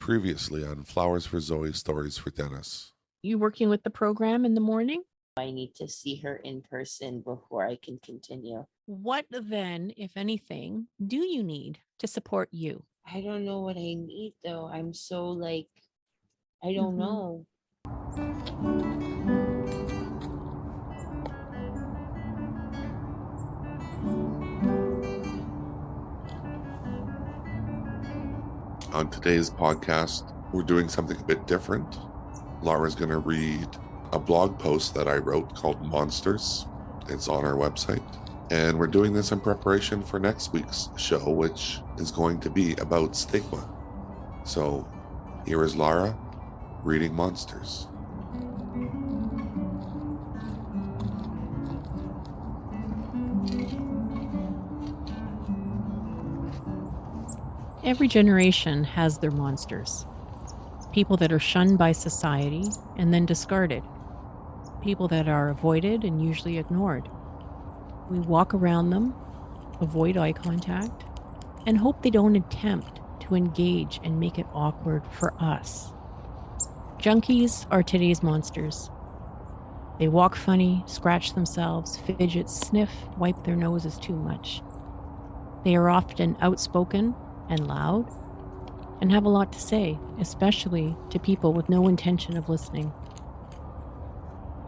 Previously on Flowers for Zoe, Stories for Dennis. You working with the program in the morning? I need to see her in person before I can continue. What then, if anything, do you need to support you? I don't know what I need though. I'm so I don't know. On today's podcast, we're doing something a bit different. Lara's going to read a blog post that I wrote called Monsters. It's on our website. And we're doing this in preparation for next week's show, which is going to be about stigma. So here is Lara reading Monsters. Every generation has their monsters. People that are shunned by society and then discarded. People that are avoided and usually ignored. We walk around them, avoid eye contact, and hope they don't attempt to engage and make it awkward for us. Junkies are today's monsters. They walk funny, scratch themselves, fidget, sniff, wipe their noses too much. They are often outspoken and loud, and have a lot to say, especially to people with no intention of listening.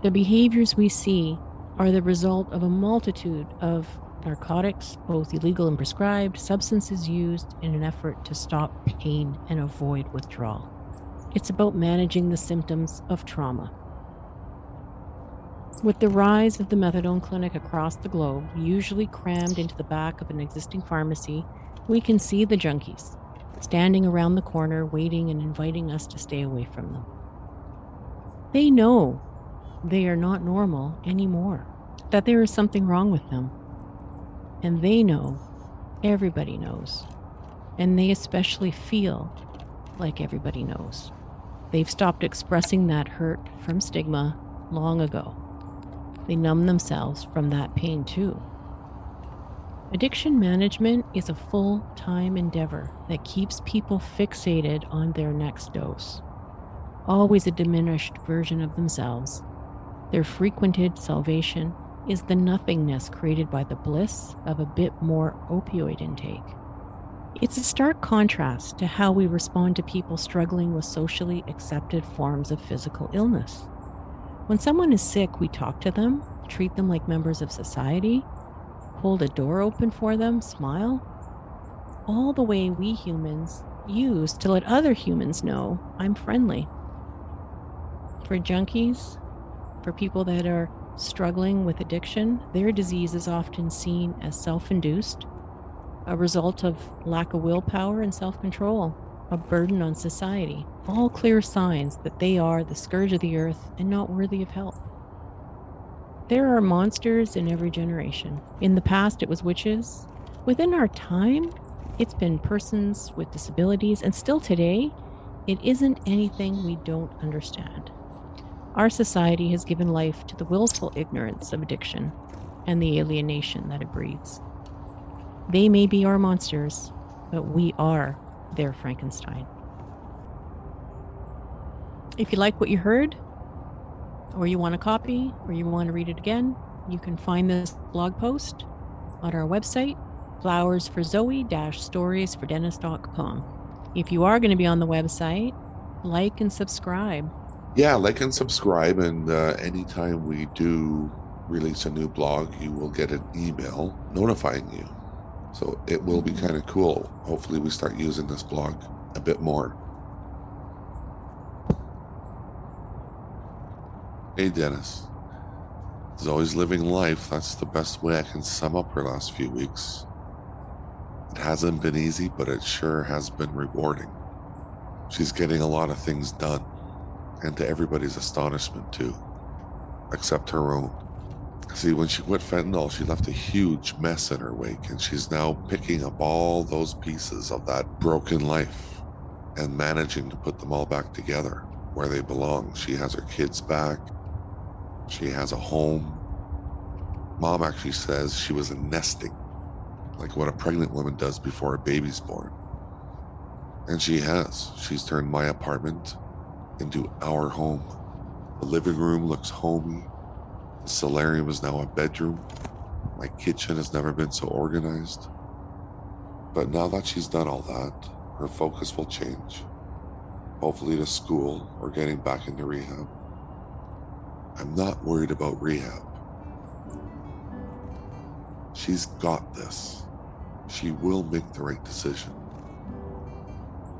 The behaviors we see are the result of a multitude of narcotics, both illegal and prescribed, substances used in an effort to stop pain and avoid withdrawal. It's about managing the symptoms of trauma. With the rise of the methadone clinic across the globe, usually crammed into the back of an existing pharmacy, we can see the junkies standing around the corner waiting and inviting us to stay away from them. They know they are not normal anymore, that there is something wrong with them. And they know, everybody knows, and they especially feel like everybody knows. They've stopped expressing that hurt from stigma long ago. They numb themselves from that pain too. Addiction management is a full-time endeavor that keeps people fixated on their next dose, always a diminished version of themselves. Their frequented salvation is the nothingness created by the bliss of a bit more opioid intake. It's a stark contrast to how we respond to people struggling with socially accepted forms of physical illness. When someone is sick, we talk to them, treat them like members of society, hold a door open for them, smile, all the way we humans use to let other humans know I'm friendly. For junkies, for people that are struggling with addiction, their disease is often seen as self-induced, a result of lack of willpower and self-control, a burden on society, all clear signs that they are the scourge of the earth and not worthy of help. There are monsters in every generation. In the past, it was witches. Within our time, it's been persons with disabilities, and still today, it isn't anything we don't understand. Our society has given life to the willful ignorance of addiction and the alienation that it breeds. They may be our monsters, but we are their Frankenstein. If you like what you heard, or you want a copy, or you want to read it again, you can find this blog post on our website, flowersforzoe-storiesfordennis.com. If you are going to be on the website, like and subscribe. Yeah, like and subscribe, and anytime we do release a new blog, you will get an email notifying you. So it will be kind of cool. Hopefully we start using this blog a bit more. Hey Dennis, Zoe's living life. That's the best way I can sum up her last few weeks. It hasn't been easy, but it sure has been rewarding. She's getting a lot of things done, and to everybody's astonishment too, except her own. See, when she quit fentanyl, she left a huge mess in her wake, and she's now picking up all those pieces of that broken life and managing to put them all back together where they belong. She has her kids back. She has a home. Mom actually says she was nesting, like what a pregnant woman does before a baby's born. And she has. She's turned my apartment into our home. The living room looks homey. The solarium is now a bedroom. My kitchen has never been so organized. But now that she's done all that, her focus will change. Hopefully to school or getting back into rehab. I'm not worried about rehab. She's got this. She will make the right decision.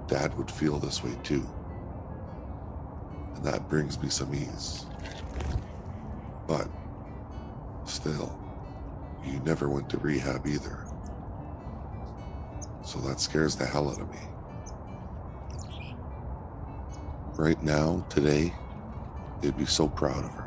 Dad would feel this way too. And that brings me some ease. But still, you never went to rehab either. So that scares the hell out of me. Right now, today, they'd be so proud of her.